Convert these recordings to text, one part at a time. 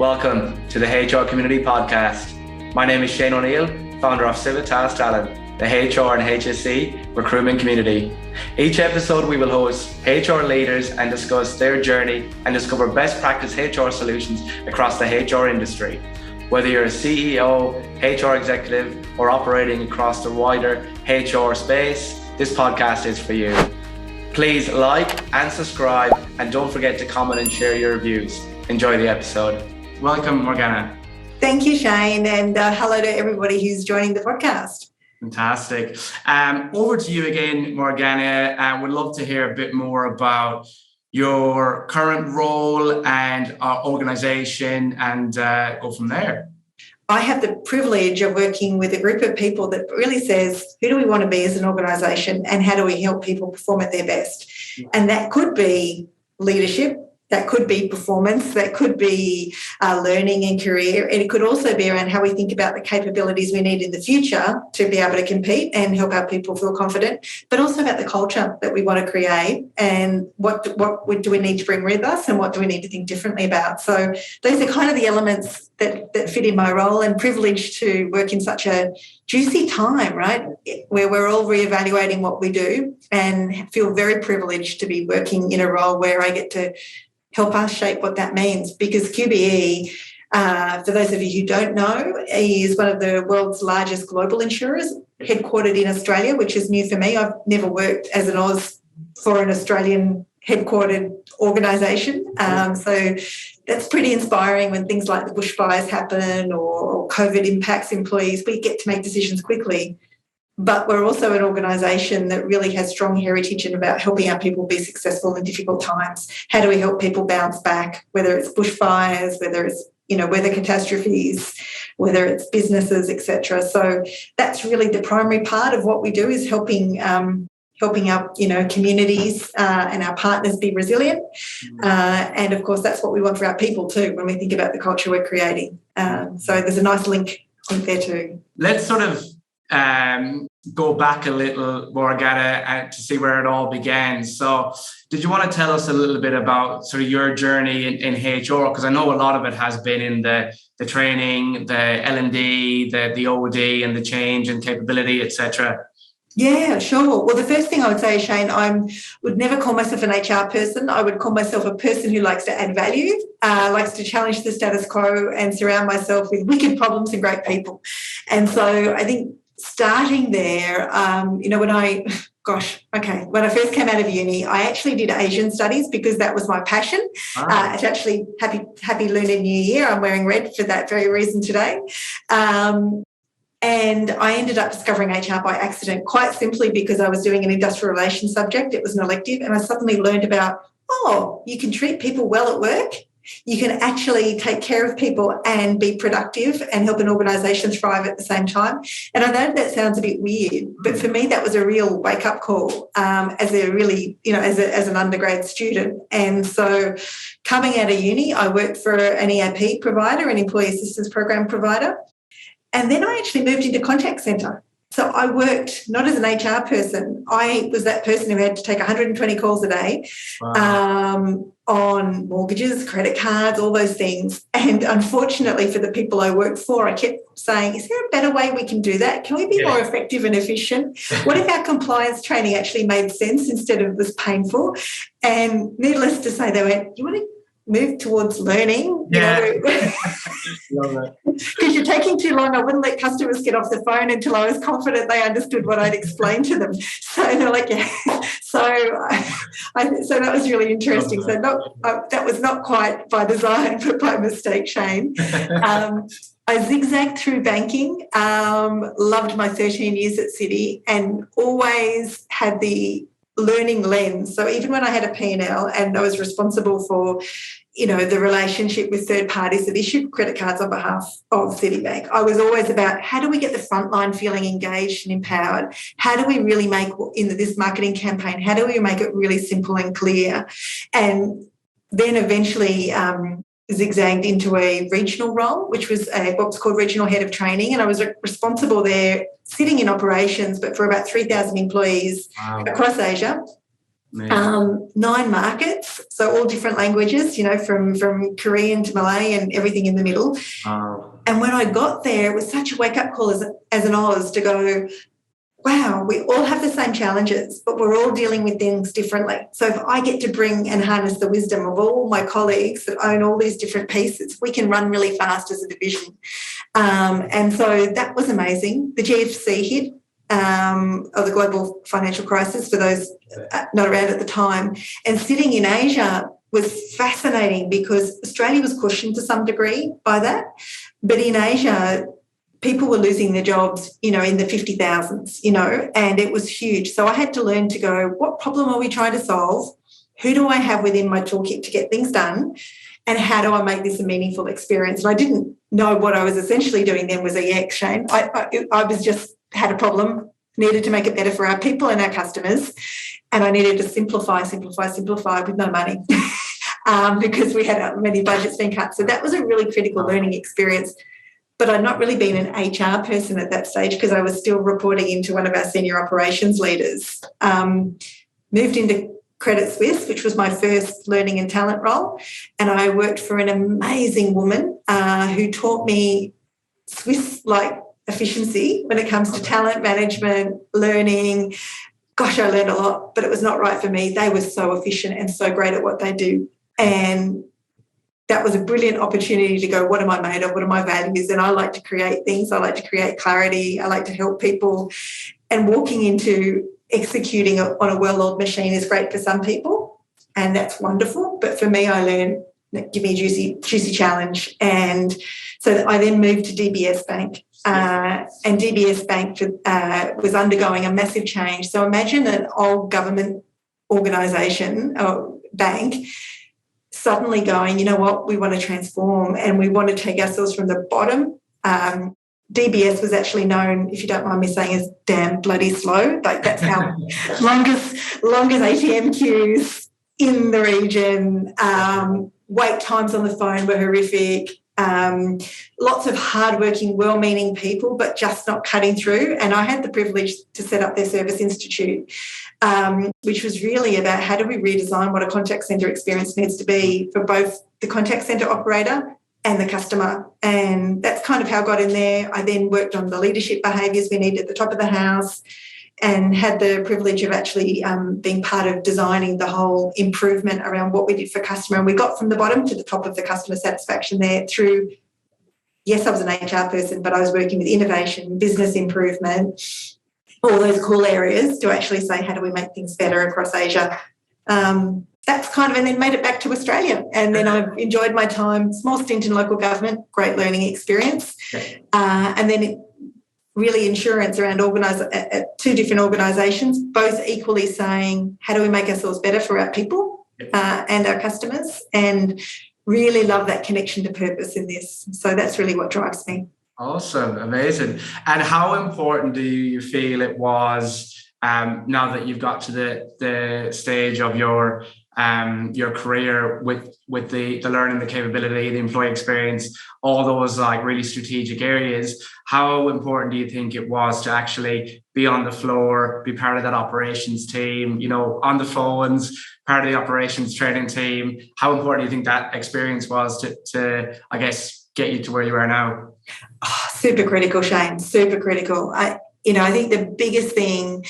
Welcome to the HR Community Podcast. My name is Shane O'Neill, founder of Civitas Talent, the HR and HSE recruitment community. Each episode we will host HR leaders and discuss their journey and discover best practice HR solutions across the HR industry. Whether you're a CEO, HR executive, or operating across the wider HR space, this podcast is for you. Please like and subscribe, and don't forget to comment and share your reviews. Enjoy the episode. Welcome, Morgana. Thank you, Shane, and hello to everybody who's joining the podcast. Fantastic. Over to you again, Morgana. Would love to hear a bit more about your current role and organisation, and go from there. I have the privilege of working with a group of people that really says, who do we want to be as an organisation and how do we help people perform at their best? And that could be leadership, that could be performance, that could be learning and career, and it could also be around how we think about the capabilities we need in the future to be able to compete and help our people feel confident, but also about the culture that we want to create and what do we need to bring with us and what do we need to think differently about. So those are kind of the elements that fit in my role, and privileged to work in such a juicy time, right, where we're all reevaluating what we do, and feel very privileged to be working in a role where I get to help us shape what that means. Because QBE, for those of you who don't know, is one of the world's largest global insurers, headquartered in Australia, which is new for me. I've never worked as an Oz for an Australian headquartered organisation. So that's pretty inspiring when things like the bushfires happen or COVID impacts employees. We get to make decisions quickly. But we're also an organisation that really has strong heritage in about helping our people be successful in difficult times. How do we help people bounce back, whether it's bushfires, whether it's weather catastrophes, whether it's businesses, etc. So that's really the primary part of what we do, is helping our communities and our partners be resilient. And of course, that's what we want for our people too when we think about the culture we're creating. So there's a nice link there too. Let's sort of go back a little, Morgana, to see where it all began. So did you want to tell us a little bit about sort of your journey in HR? Because I know a lot of it has been in the training, the L&D, the OD, and the change and capability, etc. Yeah, sure. Well, the first thing I would say, Shane, I would never call myself an HR person. I would call myself a person who likes to add value, likes to challenge the status quo and surround myself with wicked problems and great people. And so I think starting there, when I first came out of uni, I actually did Asian studies because that was my passion. It's actually happy Lunar New Year. I'm wearing red for that very reason today. And I ended up discovering HR by accident, quite simply because I was doing an industrial relations subject. It was an elective, and I suddenly learned about, you can treat people well at work. You can actually take care of people and be productive and help an organisation thrive at the same time. And I know that sounds a bit weird, but for me, that was a real wake-up call as an undergrad student. And so coming out of uni, I worked for an EAP provider, an employee assistance program provider. And then I actually moved into contact centre. So I worked not as an HR person. I was that person who had to take 120 calls a day. Wow. On mortgages, credit cards, all those things. And unfortunately for the people I worked for, I kept saying, is there a better way we can do that? Can we be more effective and efficient? What if our compliance training actually made sense instead of was painful? And needless to say, they went, you want to move towards learning? Because you're taking too long. I wouldn't let customers get off the phone until I was confident they understood what I'd explained to them. So they're like, yeah. So that was really interesting. So that was not quite by design, but by mistake, Shane. I zigzagged through banking, loved my 13 years at Citi, and always had the learning lens. So even when I had a P&L and I was responsible for, the relationship with third parties that issued credit cards on behalf of Citibank, I was always about how do we get the frontline feeling engaged and empowered? How do we really make, in this marketing campaign, how do we make it really simple and clear? And then eventually zigzagged into a regional role, which was what's called regional head of training. And I was responsible there, sitting in operations, but for about 3,000 employees across Asia. 9 markets, so all different languages, from Korean to Malay and everything in the middle. And when I got there, it was such a wake-up call as an Oz to go, wow, we all have the same challenges, but we're all dealing with things differently. So if I get to bring and harness the wisdom of all my colleagues that own all these different pieces, we can run really fast as a division. And so that was amazing. The GFC hit, of the global financial crisis, for those not around at the time. And sitting in Asia was fascinating because Australia was cushioned to some degree by that. But in Asia, people were losing their jobs, in the 50,000s, and it was huge. So I had to learn to go, what problem are we trying to solve? Who do I have within my toolkit to get things done? And how do I make this a meaningful experience? And I didn't know what I was essentially doing then was EX, Shane. I was just had a problem, needed to make it better for our people and our customers, and I needed to simplify with no money because we had many budgets being cut. So that was a really critical learning experience. But I'd not really been an HR person at that stage because I was still reporting into one of our senior operations leaders. Moved into Credit Suisse, which was my first learning and talent role, and I worked for an amazing woman who taught me Swiss-like efficiency when it comes to talent management, learning. Gosh, I learned a lot, but it was not right for me. They were so efficient and so great at what they do. And that was a brilliant opportunity to go, what am I made of? What are my values? And I like to create things. I like to create clarity. I like to help people. And walking into executing on a well-oiled machine is great for some people, and that's wonderful. But for me, I learned, give me a juicy challenge. And so I then moved to DBS Bank. And DBS Bank was undergoing a massive change. So imagine an old government organisation or bank suddenly going, you know what, we want to transform and we want to take ourselves from the bottom. DBS was actually known, if you don't mind me saying, as damn bloody slow. Like that's our longest ATM queues in the region. Wait times on the phone were horrific. Lots of hardworking, well-meaning people, but just not cutting through. And I had the privilege to set up their service institute, which was really about how do we redesign what a contact centre experience needs to be for both the contact centre operator and the customer. And that's kind of how I got in there. I then worked on the leadership behaviours we need at the top of the house and had the privilege of actually being part of designing the whole improvement around what we did for customer. And we got from the bottom to the top of the customer satisfaction there through, yes, I was an HR person, but I was working with innovation, business improvement, all those cool areas to actually say, how do we make things better across Asia? That's kind of, and then made it back to Australia. And then I've enjoyed my time, small stint in local government, great learning experience. And then really insurance around two different organisations, both equally saying, how do we make ourselves better for our people and our customers? And really love that connection to purpose in this. So that's really what drives me. Awesome, amazing. And how important do you feel it was now that you've got to the stage of your career with the learning, the capability, the employee experience, all those like really strategic areas? How important do you think it was to actually be on the floor, be part of that operations team, on the phones, part of the operations training team? How important do you think that experience was to I guess, get you to where you are now? Oh, super critical, Shane, super critical. I think the biggest thing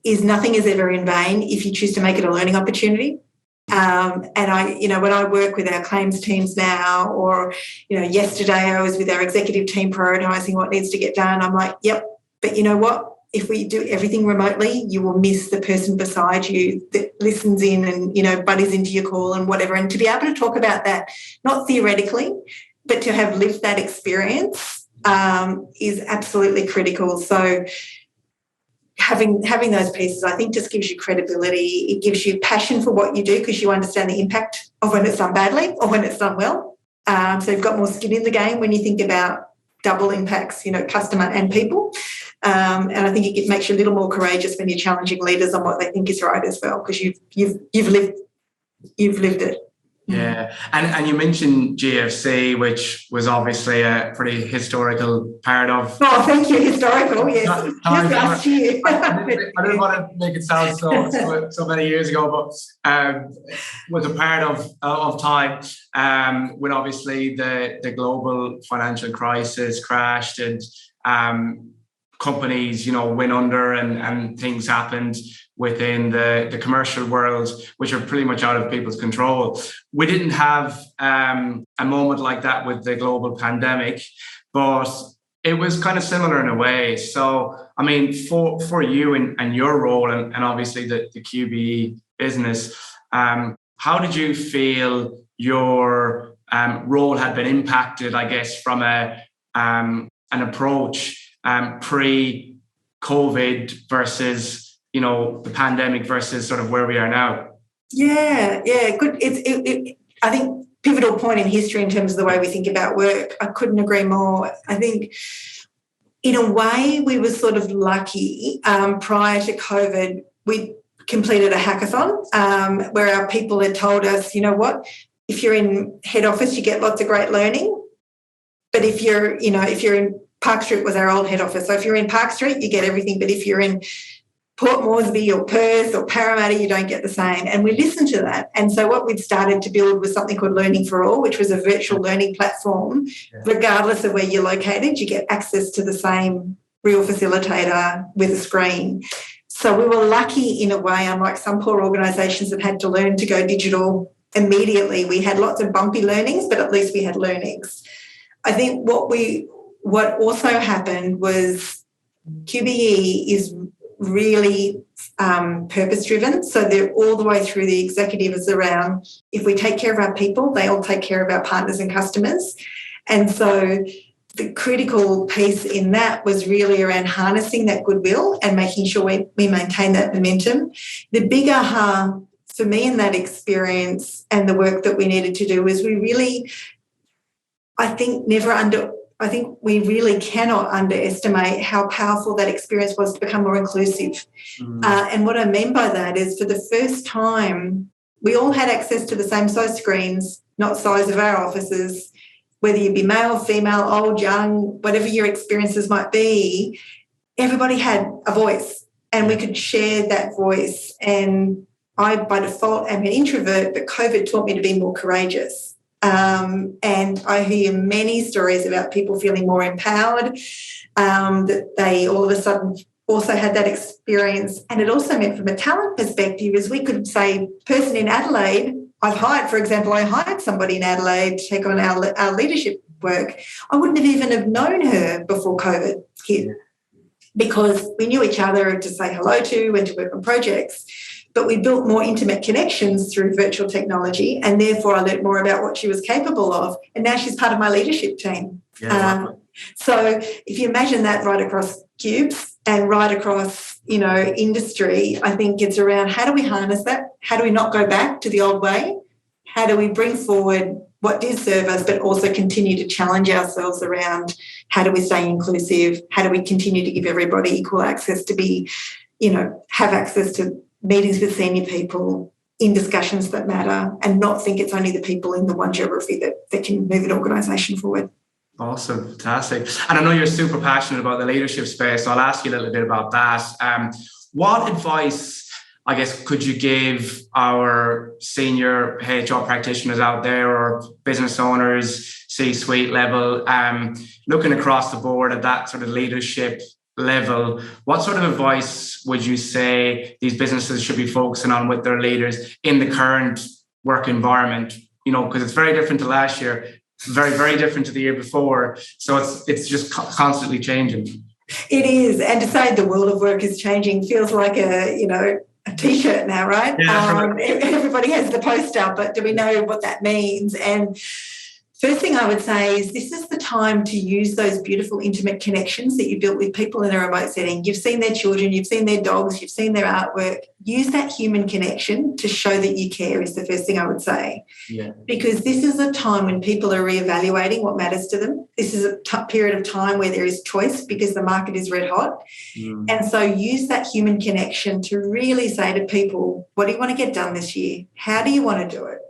is nothing is ever in vain if you choose to make it a learning opportunity. And when I work with our claims teams now, or, yesterday I was with our executive team prioritising what needs to get done, I'm like, yep, but you know what? If we do everything remotely, you will miss the person beside you that listens in and, buddies into your call and whatever. And to be able to talk about that, not theoretically, but to have lived that experience is absolutely critical. So having those pieces, I think, just gives you credibility. It gives you passion for what you do because you understand the impact of when it's done badly or when it's done well. So you've got more skin in the game when you think about double impacts, customer and people. And I think it makes you a little more courageous when you're challenging leaders on what they think is right as well, because you've lived it. Yeah, and you mentioned GFC, which was obviously a pretty historical part of. Oh, thank you. Historical, yes. Just last year. I didn't want to make it sound so many years ago, but was a part of time when obviously the global financial crisis crashed and companies, went under and things happened within the commercial world, which are pretty much out of people's control. We didn't have a moment like that with the global pandemic, but it was kind of similar in a way. So, I mean, for you and your role and obviously the QBE business, how did you feel your role had been impacted, I guess, from an approach pre-COVID versus the pandemic versus sort of where we are now? Yeah, good. I think pivotal point in history in terms of the way we think about work. I couldn't agree more. I think in a way we were sort of lucky. Prior to COVID, we completed a hackathon where our people had told us, you know what, if you're in head office, you get lots of great learning. But if you're in Park Street was our old head office. So if you're in Park Street, you get everything. But if you're in Port Moresby or Perth or Parramatta, you don't get the same. And we listened to that. And so what we'd started to build was something called Learning for All, which was a virtual learning platform. Yeah. Regardless of where you're located, you get access to the same real facilitator with a screen. So we were lucky in a way, unlike some poor organisations that had to learn to go digital immediately. We had lots of bumpy learnings, but at least we had learnings. I think what also happened was QBE is really purpose-driven. So they're all the way through the executives around, if we take care of our people, they all take care of our partners and customers. And so the critical piece in that was really around harnessing that goodwill and making sure we maintain that momentum. The big aha for me in that experience and the work that we needed to do was we really, I think we really cannot underestimate how powerful that experience was to become more inclusive. And what I mean by that is for the first time, we all had access to the same size screens, not size of our offices, whether you be male, female, old, young, whatever your experiences might be, everybody had a voice and we could share that voice. And I, by default, am an introvert, but COVID taught me to be more courageous. And I hear many stories about people feeling more empowered, that they all of a sudden also had that experience. And it also meant from a talent perspective is we could say, person in Adelaide, I hired somebody in Adelaide to take on our leadership work. I wouldn't have even have known her before COVID hit because we knew each other to say hello to and to work on projects. But we built more intimate connections through virtual technology, and therefore I learned more about what she was capable of. And now she's part of my leadership team. So if you imagine that right across Cubes and right across, industry, I think it's around how do we harness that? How do we not go back to the old way? How do we bring forward what did serve us, but also continue to challenge ourselves around how do we stay inclusive? How do we continue to give everybody equal access to be, have access to meetings with senior people in discussions that matter and not think it's only the people in the one geography that can move an organisation forward. Awesome, fantastic. And I know you're super passionate about the leadership space, so I'll ask you a little bit about that. What advice, I guess, could you give our senior HR practitioners out there or business owners, C-suite level, looking across the board at that sort of leadership level? What sort of advice would you say these businesses should be focusing on with their leaders in the current work environment? Because it's very different to last year, very, very different to the year before. So it's just constantly changing. It is. And to say the world of work is changing feels like a T-shirt now, right? Yeah, everybody has the poster, but do we know what that means? And first thing I would say is this is the time to use those beautiful intimate connections that you built with people in a remote setting. You've seen their children, you've seen their dogs, you've seen their artwork. Use that human connection to show that you care is the first thing I would say. Yeah. Because this is a time when people are reevaluating what matters to them. This is a period of time where there is choice because the market is red hot. And so use that human connection to really say to people, what do you want to get done this year? How do you want to do it?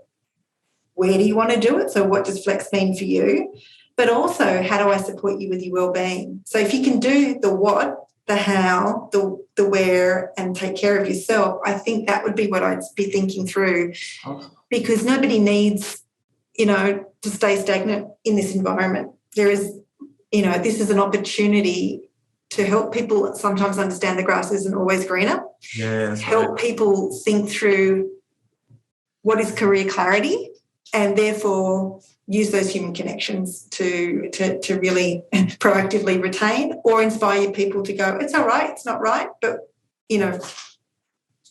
where do you want to do it? So what does flex mean for you? But also, how do I support you with your well-being? So if you can do the what, the how, the where, and take care of yourself, I think that would be what I'd be thinking through, because nobody needs, to stay stagnant in this environment. There is, this is an opportunity to help people sometimes understand the grass isn't always greener. Yeah, help people think through what is career clarity, and therefore use those human connections to really proactively retain or inspire people to go, it's all right, it's not right, but,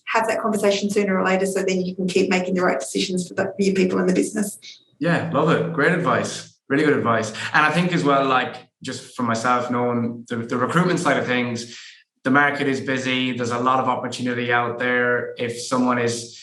have that conversation sooner or later, so then you can keep making the right decisions for your people in the business. Yeah, love it. Great advice. Really good advice. And I think as well, like, just for myself, knowing the recruitment side of things, the market is busy. There's a lot of opportunity out there. If someone is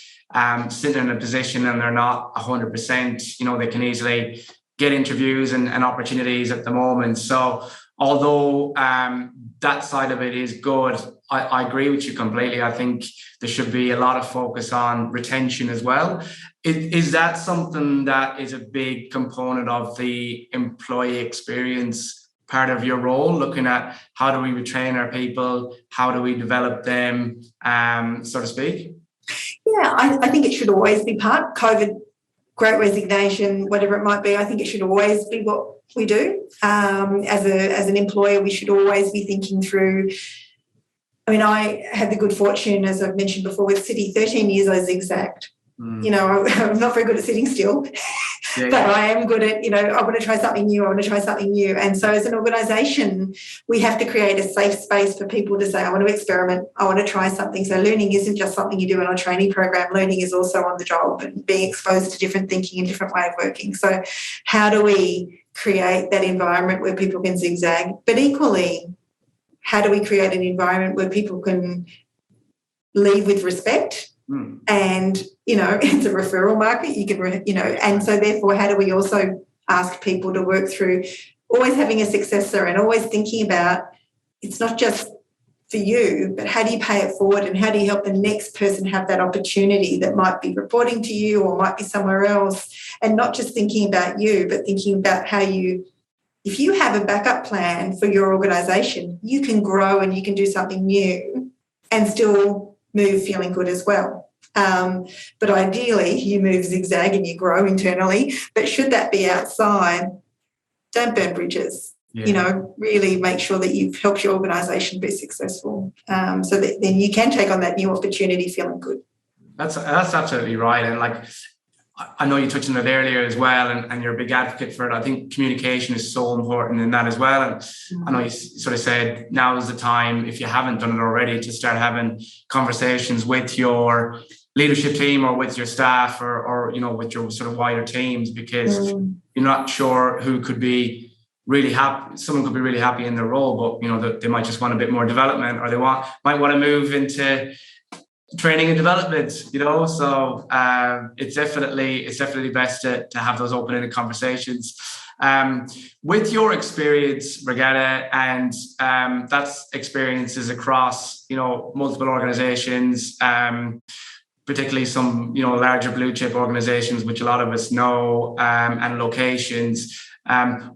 sitting in a position and they're not 100%, they can easily get interviews and opportunities at the moment. So although that side of it is good, I agree with you completely. I think there should be a lot of focus on retention as well. Is that something that is a big component of the employee experience part of your role, looking at how do we retain our people, how do we develop them, so to speak? Yeah, I think it should always be part. COVID, Great Resignation, whatever it might be, I think it should always be what we do. As an employer, we should always be thinking through. I mean, I had the good fortune, as I've mentioned before, with Citi, 13 years I zigzagged. I'm not very good at sitting still, but I am good at, I want to try something new. And so as an organisation, we have to create a safe space for people to say, I want to experiment. I want to try something. So learning isn't just something you do in a training program. Learning is also on the job and being exposed to different thinking and different way of working. So how do we create that environment where people can zigzag? But equally, how do we create an environment where people can leave with respect? And, it's a referral market. You can, and so therefore, how do we also ask people to work through always having a successor and always thinking about it's not just for you, but how do you pay it forward and how do you help the next person have that opportunity that might be reporting to you or might be somewhere else, and not just thinking about you, but thinking about how if you have a backup plan for your organisation, you can grow and you can do something new and still move feeling good as well. But ideally, you move zigzag and you grow internally. But should that be outside, don't burn bridges. Yeah. Really make sure that you've helped your organisation be successful, so that then you can take on that new opportunity feeling good. That's absolutely right. And like, I know you touched on it earlier as well, and you're a big advocate for it. I think communication is so important in that as well. And I know you sort of said now is the time, if you haven't done it already, to start having conversations with your leadership team or with your staff or with your sort of wider teams, because you're not sure who could be really happy. Someone could be really happy in their role, but they might just want a bit more development, or they might want to move into training and development, so it's definitely best to have those open-ended conversations. With your experience, Morgana, and that's experiences across multiple organizations, particularly some larger blue chip organizations, which a lot of us know, and locations.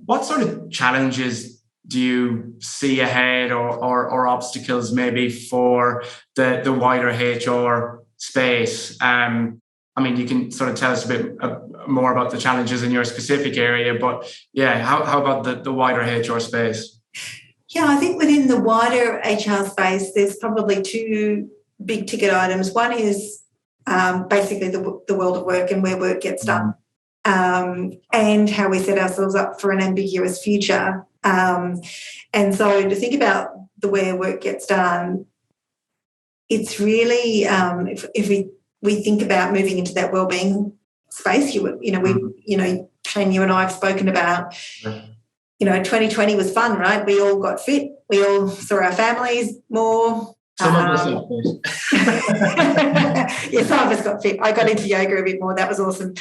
What sort of challenges do you see ahead, or obstacles maybe for the wider HR space? You can sort of tell us a bit more about the challenges in your specific area, but how about the wider HR space? Yeah, I think within the wider HR space, there's probably two big ticket items. One is basically the world of work and where work gets done, and how we set ourselves up for an ambiguous future. And so to think about the way work gets done, it's really, if we think about moving into that wellbeing space, Shane, you and I have spoken about, 2020 was fun, right? We all got fit. We all saw our families more. Some of us got fit. Yeah, some of us got fit. I got into yoga a bit more. That was awesome.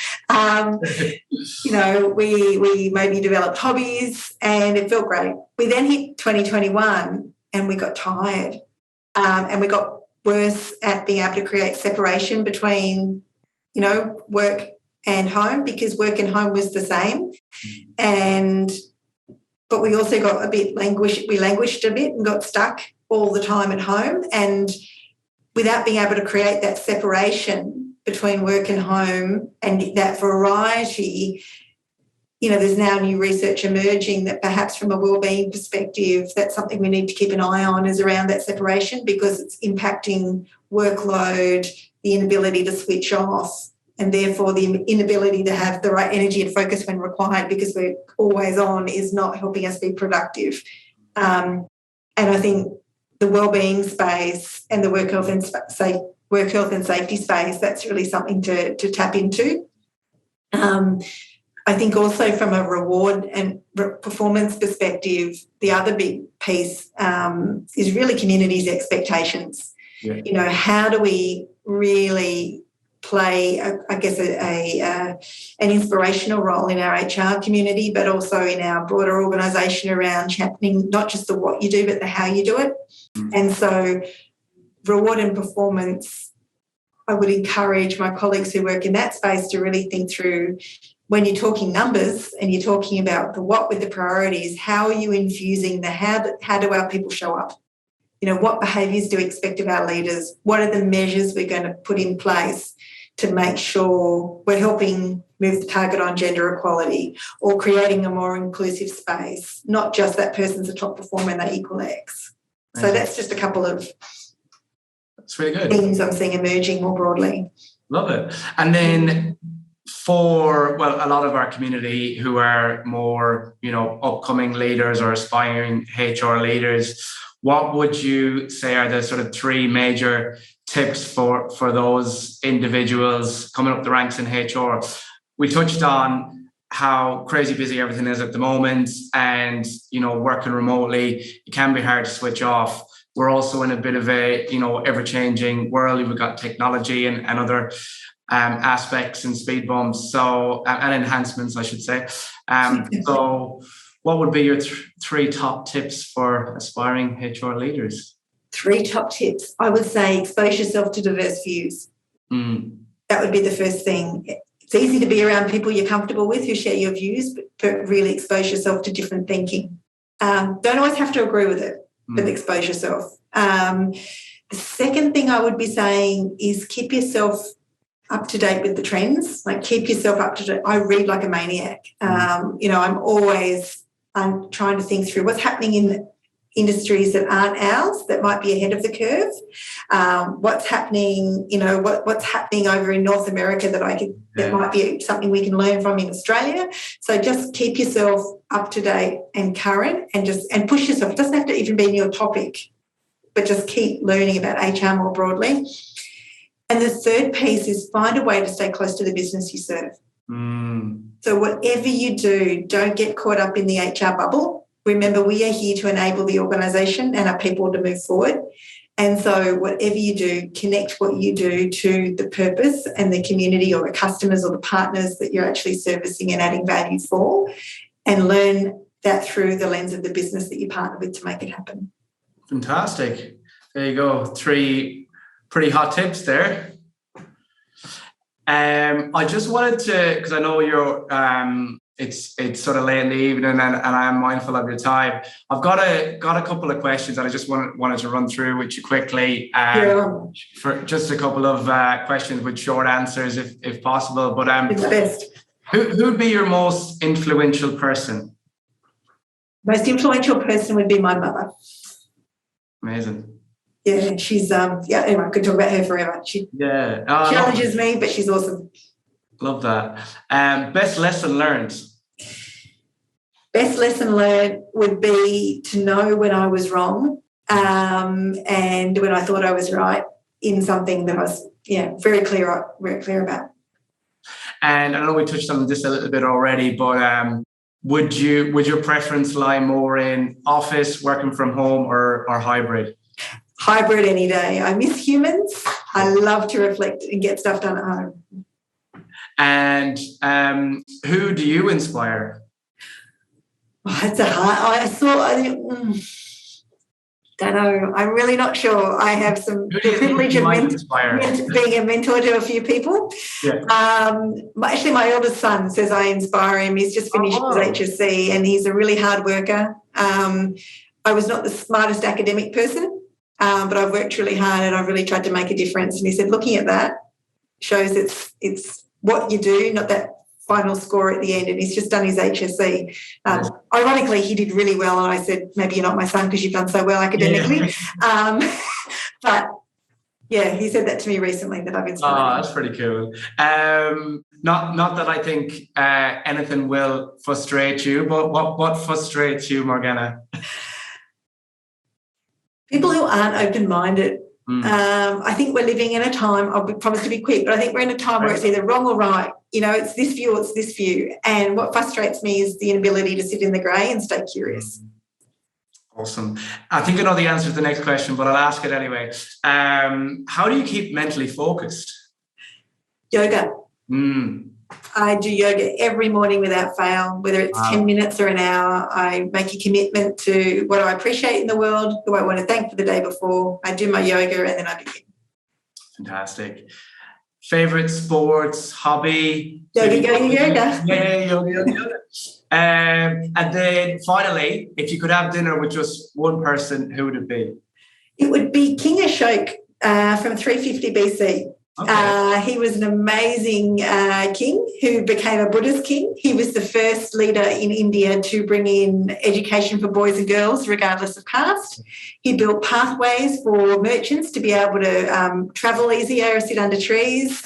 We maybe developed hobbies and it felt great. We then hit 2021 and we got tired, and we got worse at being able to create separation between, work and home, because work and home was the same. But we also got we languished a bit and got stuck all the time at home. And without being able to create that separation between work and home and that variety, there's now new research emerging that perhaps from a wellbeing perspective, that's something we need to keep an eye on, is around that separation, because it's impacting workload, the inability to switch off, and therefore the inability to have the right energy and focus when required, because we're always on, is not helping us be productive. And I think the wellbeing space and the work health and safety space, that's really something to tap into. I think also from a reward and performance perspective, the other big piece is really community's expectations. Yeah. How do we really play, an inspirational role in our HR community, but also in our broader organisation around championing not just the what you do, but the how you do it. And so reward and performance, I would encourage my colleagues who work in that space to really think through, when you're talking numbers and you're talking about the what with the priorities, how are you infusing the how do our people show up? What behaviours do we expect of our leaders? What are the measures we're going to put in place to make sure we're helping move the target on gender equality, or creating a more inclusive space, not just that person's a top performer and they equal X. So that's just a couple of things I'm seeing emerging more broadly. Love it. And then for, a lot of our community who are more, upcoming leaders or aspiring HR leaders, what would you say are the sort of three major tips for those individuals coming up the ranks in HR? We touched on how crazy busy everything is at the moment, and, working remotely, it can be hard to switch off. We're also in a bit of a, ever-changing world. We've got technology and other aspects and speed bumps, and enhancements, I should say. So what would be your three top tips for aspiring HR leaders? Three top tips. I would say expose yourself to diverse views. That would be the first thing. It's easy to be around people you're comfortable with who share your views, but really expose yourself to different thinking. Don't always have to agree with it, but expose yourself. The second thing I would be saying is keep yourself up to date with the trends. Keep yourself up to date. I read like a maniac. I'm trying to think through what's happening in industries that aren't ours, that might be ahead of the curve. What's happening, what's happening over in North America that might be something we can learn from in Australia. So just keep yourself up to date and current, and push yourself. It doesn't have to even be in your topic, but just keep learning about HR more broadly. And the third piece is find a way to stay close to the business you serve. So whatever you do, don't get caught up in the HR bubble. Remember, we are here to enable the organisation and our people to move forward. And so whatever you do, connect what you do to the purpose and the community or the customers or the partners that you're actually servicing and adding value for, and learn that through the lens of the business that you partner with to make it happen. Fantastic. There you go. Three pretty hot tips there. I just wanted to, because I know you're it's sort of late in the evening, and I am mindful of your time. I've got a couple of questions that I just wanted to run through with you quickly. For just a couple of questions with short answers, if possible. But it's best. Who'd be your most influential person? Most influential person would be my mother. Amazing. Yeah, she's anyway, I could talk about her forever. She challenges me, but she's awesome. Love that. Best lesson learned? Best lesson learned would be to know when I was wrong, and when I thought I was right in something that I was very clear about. And I know we touched on this a little bit already, but would your preference lie more in office, working from home, or hybrid? Hybrid any day. I miss humans. I love to reflect and get stuff done at home. And who do you inspire? That's a hard. Don't know. I'm really not sure. I have the privilege of being a mentor to a few people. Yeah. Actually, my eldest son says I inspire him. He's just finished his HSC and he's a really hard worker. I was not the smartest academic person, but I've worked really hard and I've really tried to make a difference. And he said, looking at that shows it's what you do, not that final score at the end. And he's just done his HSC. Ironically, he did really well. And I said, maybe you're not my son because you've done so well academically. Yeah. But yeah, he said that to me recently that I've inspired. Oh, that's pretty cool. Not that I think anything will frustrate you, but what frustrates you, Morgana? People who aren't open-minded. I think we're living in a time, I'll promise to be quick, but I think we're in a time where it's either wrong or right. It's this view or it's this view. And what frustrates me is the inability to sit in the grey and stay curious. Awesome. I think I know the answer to the next question, but I'll ask it anyway. How do you keep mentally focused? Yoga. I do yoga every morning without fail, whether it's 10 minutes or an hour. I make a commitment to what I appreciate in the world, who I want to thank for the day before. I do my yoga and then I begin. Fantastic. Favorite sports, hobby? Yoga. Yeah, yoga. And then finally, if you could have dinner with just one person, who would it be? It would be King Ashok from 350 BC. Okay. He was an amazing king who became a Buddhist king. He was the first leader in India to bring in education for boys and girls, regardless of caste. He built pathways for merchants to be able to travel easier, sit under trees,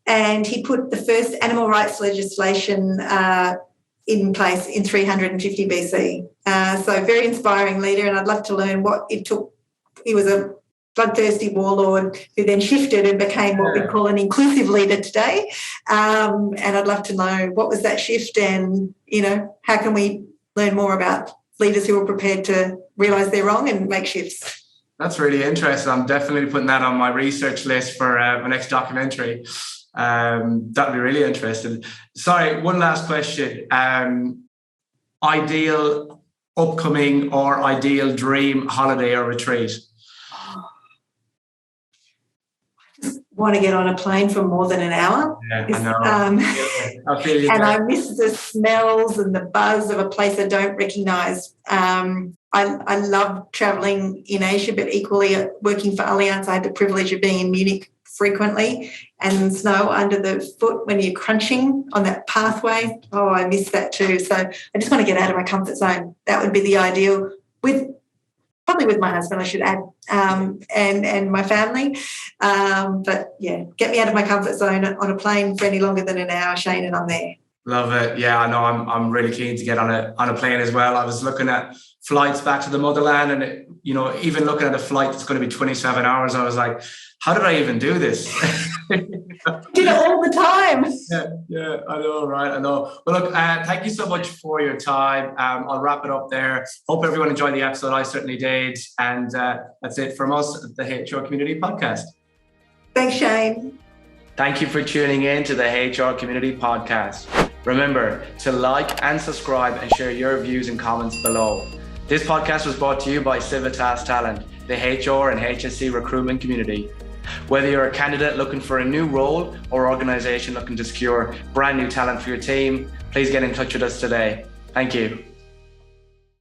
and he put the first animal rights legislation in place in 350 BC. So very inspiring leader, and I'd love to learn what it took. He was a bloodthirsty warlord who then shifted and became what we call an inclusive leader today. And I'd love to know what was that shift and, how can we learn more about leaders who are prepared to realise they're wrong and make shifts. That's really interesting. I'm definitely putting that on my research list for my next documentary. That'd be really interesting. Sorry, one last question. Ideal upcoming or ideal dream holiday or retreat? Want to get on a plane for more than an hour. Yeah, I know. I feel you. And I miss the smells and the buzz of a place I don't recognise. I love travelling in Asia, but equally working for Allianz, I had the privilege of being in Munich frequently, and snow under the foot when you're crunching on that pathway. Oh, I miss that too. So I just want to get out of my comfort zone. That would be the ideal, probably with my husband, I should add, and my family. But yeah, get me out of my comfort zone on a plane for any longer than an hour, Shane, and I'm there. Love it. Yeah, I know. I'm really keen to get on a plane as well. I was looking at flights back to the motherland, and even looking at a flight that's going to be 27 hours, I was like, how did I even do this? Did it all the time. Yeah, I know, right? I know. Well, look, thank you so much for your time. I'll wrap it up there. Hope everyone enjoyed the episode. I certainly did. And that's it from us at the HR Community Podcast. Thanks, Shane. Thank you for tuning in to the HR Community Podcast. Remember to like and subscribe and share your views and comments below. This podcast was brought to you by Civitas Talent, the HR and HSC recruitment community. Whether you're a candidate looking for a new role or organization looking to secure brand new talent for your team, please get in touch with us today. Thank you.